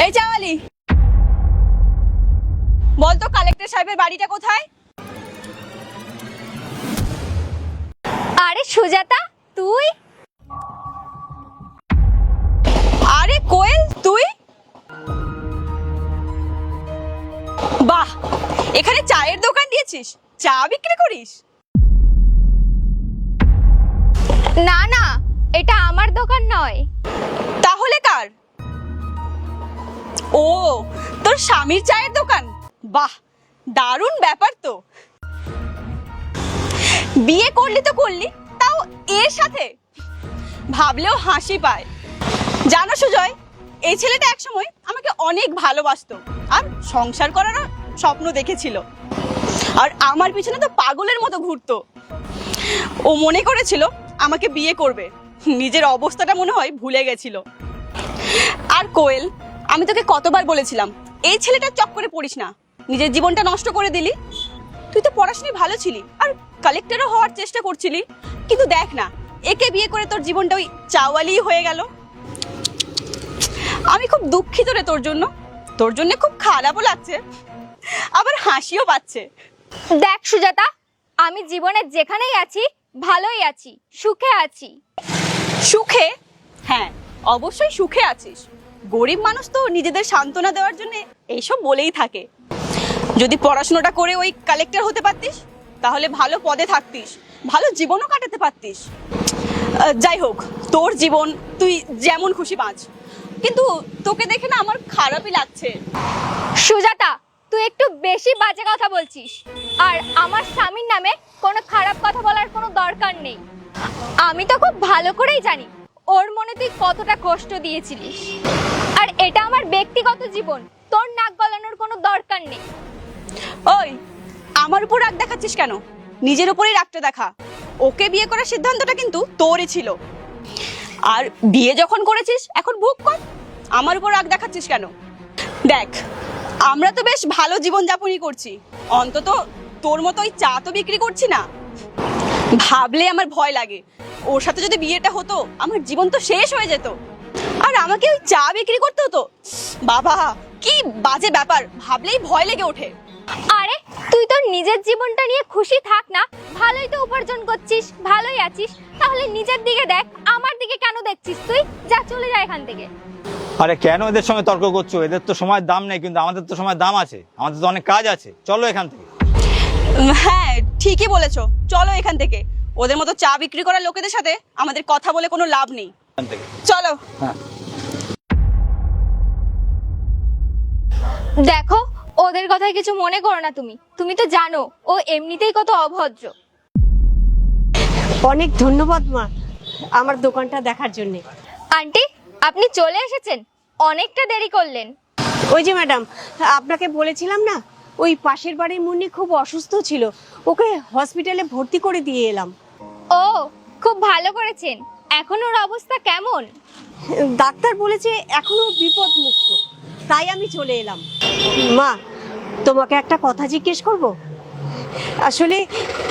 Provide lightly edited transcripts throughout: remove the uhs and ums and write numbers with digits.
এই চাওয়ালি, বলতো কালেক্টর সাহেবের বাড়িটা কোথায়? আরে সুজাতা, তুই? আরে কোয়েল, তুই? বাহ, এখানে চায়ের দোকান দিয়েছিস, চা বিক্রি করিস? না না, এটা আমার দোকান নয়। তাহলে কার? ও, তোর স্বামীর চায়ের দোকান। বাহ, দারুণ ব্যাপার তো। বিয়ে করলি তো করলি, তাও এর সাথে? ভাবলেও হাসি পায়। জানো সুজয়, এই ছেলেটা একসময় আমাকে অনেক ভালোবাসতো আর সংসার করার স্বপ্ন দেখেছিল, আর আমার পিছনে তো পাগলের মতো ঘুরতো। ও মনে করেছিল আমাকে বিয়ে করবে, নিজের অবস্থাটা মনে হয় ভুলে গেছিল। আর কোয়েল, আমি তোকে কতবার বলেছিলাম এই ছেলেটার চক্করে পড়িস না, নিজের জীবনটা নষ্ট করে দিলি। তুই তো পড়াশোনায় ভালো ছিলি আর কালেক্টরও হওয়ার চেষ্টা করছিলি, কিন্তু দেখ না, একে বিয়ে করে তোর জীবনটা ওই চাওয়ালি হয়ে গেল। আমি খুব দুঃখিত রে তোর জন্য, তোর জন্য খুব খারাপও লাগছে, আবার হাসিও পাচ্ছে। দেখ সুজাতা, আমি জীবনে যেখানেই আছি ভালোই আছি, সুখে আছি। সুখে? হ্যাঁ, অবশ্যই সুখে আছিস। গরিব মানুষ তো নিজেদের সান্ত্বনা দেওয়ার জন্য এইসব বলেই থাকে। যদি পড়াশোনাটা করে ওই কালেক্টর হতে পারতিস, তাহলে ভালো পদে থাকতিস, ভালো জীবনও কাটাতে পারতিস। যাই হোক, তোর জীবন তুই যেমন খুশি বাঁচ, কিন্তু তোকে দেখে না আমার খারাপই লাগছে। সুজাতা, তুই একটু বেশি বাজে কথা বলছিস, আর আমার স্বামীর নামে কোনো খারাপ কথা বলার কোনো দরকার নেই। আমি তো খুব ভালো করেই জানি ওর মনে তুই কতটা কষ্ট দিয়েছিলিস, আর এটা আমার ব্যক্তিগত জীবন, তোর নাক গলানোর কোনো দরকার নেই। ওই, আমার উপর রাগ দেখাচ্ছিস কেন? নিজের উপরেই রাগটা দেখা। ওকে বিয়ে করার সিদ্ধান্তটা কিন্তু তোরই ছিল, আর বিয়ে যখন করেছিস এখন ভোগ কর। আমার উপর রাগ দেখাচ্ছিস কেন? দেখ, আমরা তো বেশ ভালো জীবনযাপনই করছি, অন্তত তোর মতো ওই চা তো বিক্রি করছি না। ভাবলে আমার ভয় লাগে, ওর সাথে যদি বিয়েটা হতো আমার জীবন তো শেষ হয়ে যেত, আর আমাকে ওই চা বিক্রি করতে হতো। বাবা, কি বাজে ব্যাপার, ভাবলেই ভয় লেগে ওঠে। আরে তুই তোর নিজের জীবনটা নিয়ে খুশি থাক না, ভালোই তো উপার্জন করছিস, ভালোই আছিস, তাহলে নিজের দিকে দেখ, আমার দিকে কেন দেখছিস? তুই যা, চলে যা এখান থেকে। আরে কেন এদের সঙ্গে তর্ক করছো? এদের তো সময়ের দাম নেই, কিন্তু আমাদের তো সময়ের দাম আছে, আমাদের তো অনেক কাজ আছে। চলো এখান থেকে। হ্যাঁ, ঠিকই বলেছো, চলো এখান থেকে। ওদের মতো চা বিক্রি করা লোকেদের সাথে আমাদের কথা বলে কোনো লাভ নেই, এখান থেকে চলো। হ্যাঁ। দেখো, ওদের কথায় কিছু মনে করো না। তুমি তুমি তো জানো ও এমনিতেই কত অভদ্র। অনেক ধন্যবাদ মা, আমার দোকানটা দেখার জন্য। আন্টি, আপনি চলে এসেছেন, অনেকটা দেরি করলেন। ওই যে ম্যাডাম, আপনাকে বলেছিলাম না, ওই পাশের বাড়ির মুন্নি খুব অসুস্থ ছিল, ওকে হসপিটালে ভর্তি করে দিয়ে এলাম। ও, খুব ভালো করেছেন। এখন ওর অবস্থা কেমন? ডাক্তার বলেছে এখনো বিপদ মুক্ত, তাই আমি চলে এলাম। মা, তোমাকে একটা কথা জিজ্ঞেস করব? আসলে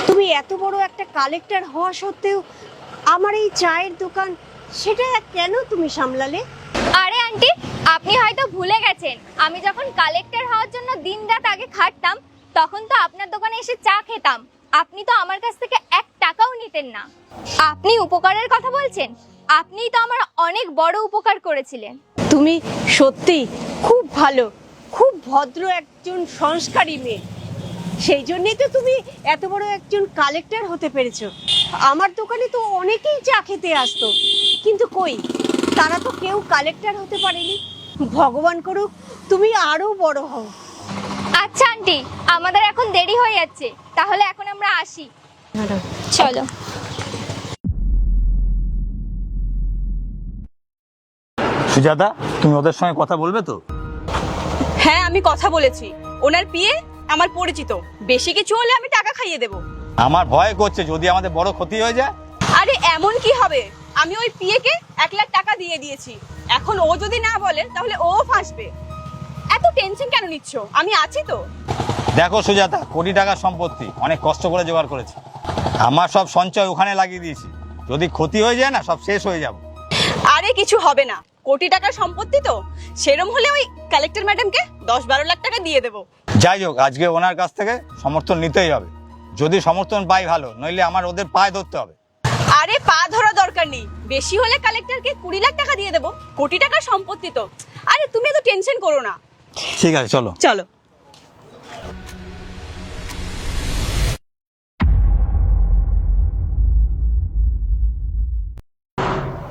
তুমি এত বড় একটা কালেক্টর হওয়া সত্ত্বেও আমার এই চায়ের দোকান, সেটা কেন তুমি সামলালে? আরে আন্টি, আপনি হয়তো ভুলে গেছেন, আমি যখন কালেক্টর হওয়ার জন্য দিনরাত আগে খাটতাম, তখন তো আপনার দোকানে এসে চা খেতাম। আপনি তো আমার কাছ থেকে 1 টাকাও নিতেন না। আপনি উপকারের কথা বলছেন? আপনিই তো আমার অনেক বড় উপকার করেছিলেন। তুমি সত্যি খুব ভালো, খুব ভদ্র একজন সংস্কারী মেয়ে, সেই জন্যই তো তুমি এত বড় একজন কালেক্টর হতে পেরেছো। আমার দোকানে তো অনেকেই চা খেতে আসতো, কিন্তু কই, তারা তো কেউ কালেক্টর হতে পারেনি। ভগবান করুক তুমি আরো বড় হও। আচ্ছা আন্টি, আমাদের এখন দেরি হয়ে যাচ্ছে, তাহলে এখন আমরা আসি। চলো। সুজাতা, তুমি ওদের সঙ্গে কথা বলবে তো? হ্যাঁ, আমি কথা বলেছি, ওনার পিয়ে আমার পরিচিত, বেশি কিছু হলে আমি টাকা খাইয়ে দেব। আমার ভয় করছে যদি আমাদের বড় ক্ষতি হয়ে যায়। আরে এমন কি হবে, আমি ওই পিয়েকে 1 লাখ টাকা দিয়ে দিয়েছি, এখন ও যদি না বলে তাহলে ও ফাঁসবে। এত টেনশন কেন নিচ্ছ, আমি আছি তো। দেখো সুজাতা, কোটি টাকার সম্পত্তি অনেক কষ্ট করে জোগাড় করেছি, আমার সব সঞ্চয় ওখানে লাগিয়ে দিয়েছি, যদি ক্ষতি হয়ে যায় না, সব শেষ হয়ে যাব। আরে কিছু হবে না, কোটি টাকার সম্পত্তি তো, সেরম হলে ওই কালেক্টর ম্যাডামকে 10-12 লাখ টাকা দিয়ে দেবো। যাই হোক, আজকে ওনার কাছ থেকে সমর্থন নিতেই হবে। যদি সমর্থন পাই ভালো, নইলে আমার ওদের পায়ে ধরতে হবে। আরে পা ধরা দরকার নেই, বেশি হলে কালেক্টরকে 20 লাখ টাকা দিয়ে দেবো, কোটি টাকার সম্পত্তি তো। আরে তুমি এত টেনশন করো না। ঠিক আছে, চলো। চলো।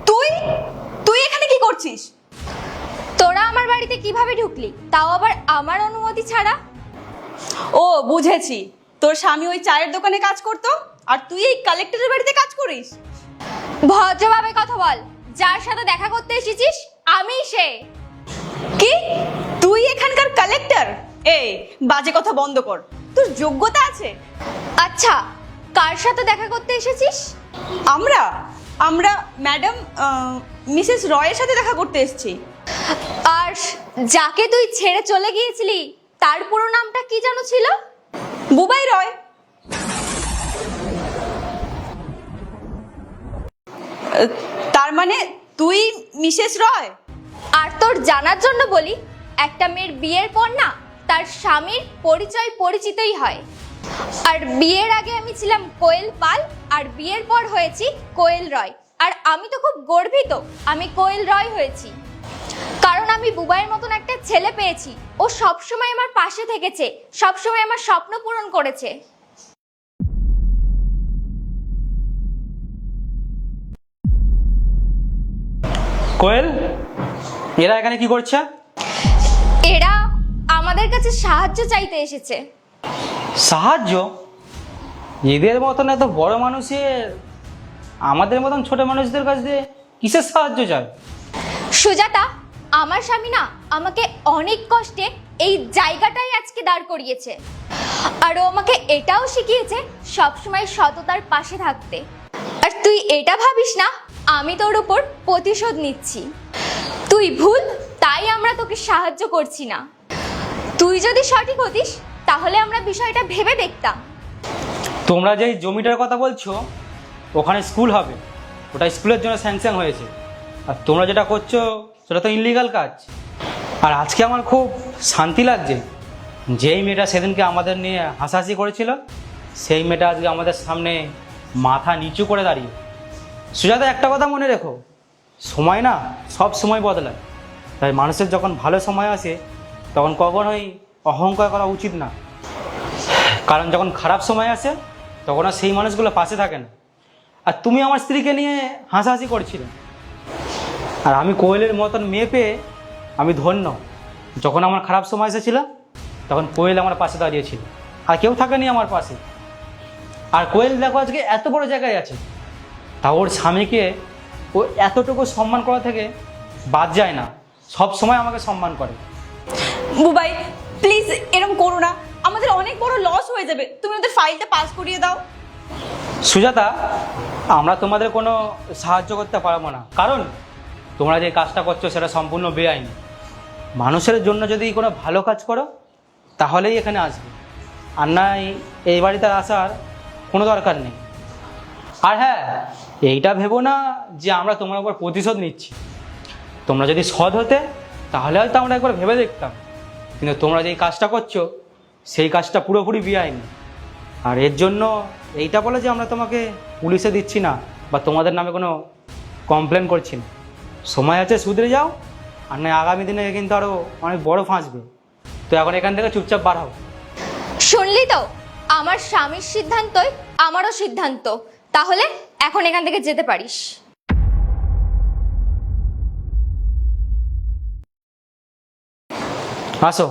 তুই তুই এখানে কি করছিস? তোরা আমার বাড়িতে কিভাবে ঢুকলি, তাও আবার আমার অনুমতি ছাড়া? ও বুঝেছি, তোর স্বামী ওই চায়ের দোকানে কাজ করতো আর তুই এই কালেক্টরের বাড়িতে কাজ করিস। ভদ্রভাবে কথা বল, যার সাথে দেখা করতে এসেছিস আমি সে। কি? তুই এখানকার কালেক্টর? এই বাজে কথা বন্ধ কর, তোর যোগ্যতা আছে। আচ্ছা, কার সাথে দেখা করতে এসেছিস? আমরা আমরা ম্যাডাম মিসেস রয়ের সাথে দেখা করতে এসেছি। আর যাকে তুই ছেড়ে চলে গিয়েছিলি তার পুরো নামটা কি যেন ছিল? বুবাই রয়। তার মানে তুই মিসেস রয়? আর তোর জানার জন্য বলি, একটা মেয়ের বিয়ের পর না তার স্বামীর পরিচয় পরিচিতই হয়। আর বিয়ের আগে আমি ছিলাম কোয়েল পাল, আর বিয়ের পর হয়েছি কোয়েল রয়। আর আমি তো খুব গর্বিত আমি কোয়েল রয় হয়েছি, কারণ আমি বুবাইয়ের মতন একটা ছেলে পেয়েছি। ও সবসময় আমার পাশে থেকেছে, সবসময় আমার স্বপ্ন পূরণ করেছে। কোয়েল, এরা এখানে কি করছে? এরা আমাদের কাছে সাহায্য চাইতে এসেছে। সাহায্য? এদের মতন এত বড় মানুষের আমাদের মতন ছোট মানুষদের কাছ দিয়ে কিসের সাহায্য চায়? সুজাতা, আমার স্বামী না আমাকে অনেক কষ্টে এই জায়গাটাই আজকে দাঁড় করিয়েছে। আর ও আমাকে এটাও শিখিয়েছে সবসময় সততার পাশে থাকতে। আর তুই এটা ভাবিস না আমি তোর উপর প্রতিশোধ নিচ্ছি। তুই ভুল, তাই আমরা তোকে সাহায্য করছি না। তুই যদি সঠিক হতিস তাহলে আমরা বিষয়টা ভেবে দেখতাম। তোমরা যেই জমিটার কথা বলছো ওখানে স্কুল হবে, ওটা স্কুলের জন্য স্যাংশন হয়েছে। আর তোমরা যেটা করছো সেটা তো ইনলিগাল কাজ। আর আজকে আমার খুব শান্তি লাগছে, যেই মেয়েটা সেদিনকে আমাদের নিয়ে হাসাহাসি করেছিল সেই মেয়েটা আজকে আমাদের সামনে মাথা নিচু করে দাঁড়িয়ে। সুজাতা, একটা কথা মনে রেখো, সময় না সব সময় বদলায়। তাই মানুষের যখন ভালো সময় আসে তখন কখনোই অহংকার করা উচিত না, কারণ যখন খারাপ সময় আসে তখন আর সেই মানুষগুলো পাশে থাকে না। আর তুমি আমার স্ত্রীকে নিয়ে হাসাহাসি করছিলে, আর আমি কোয়েলের মতন মেয়ে পেয়ে আমি ধন্য। যখন আমার খারাপ সময় এসেছিল তখন কোয়েল আমার পাশে দাঁড়িয়েছিল, আর কেউ থাকেনি আমার পাশে। আর কোয়েল দেখো আজকে এত বড় জায়গায় আছে, তা ওর স্বামীকে ও এতটুকু সম্মান করা থেকে বাদ যায় না, সব সময় আমাকে সম্মান করে। বুবাই প্লিজ এরকম করো না, আমাদের অনেক বড় লস হয়ে যাবে। তুমি ওদের ফাইলটা পাস করিয়ে দাও। সুজাতা, আমরা তোমাদের কোনো সাহায্য করতে পারবো না, কারণ তোমরা যে কাজটা করছো সেটা সম্পূর্ণ বেআইনি। মানুষের জন্য যদি কোনো ভালো কাজ করো তাহলেই এখানে আসবে, আর নাই এই বাড়িতে আসার কোনো দরকার নেই। আর হ্যাঁ, এইটা ভেবো না যে আমরা তোমার উপর প্রতিশোধ নিচ্ছি। তোমরা যদি সৎ হতে তাহলে হয়তো আমরা একবার ভেবে দেখতাম, কিন্তু তোমরা যেই কাজটা করছো সেই কাজটা পুরোপুরি বেআইনি। আর এর জন্য এইটা বলে যে আমরা তোমাকে পুলিশে দিচ্ছি না বা তোমাদের নামে কোনো কমপ্লেন করছি না। সময় আছে, শুধরে যাও, আর নয় আগামী দিনে কিন্তু আরও অনেক বড় ফাঁসবে। তো এখন এখান থেকে চুপচাপ বার হও। শুনলি তো, আমার স্বামীর সিদ্ধান্তই আমারও সিদ্ধান্ত। তাহলে এখন এখান থেকে যেতে পারিস। আসো।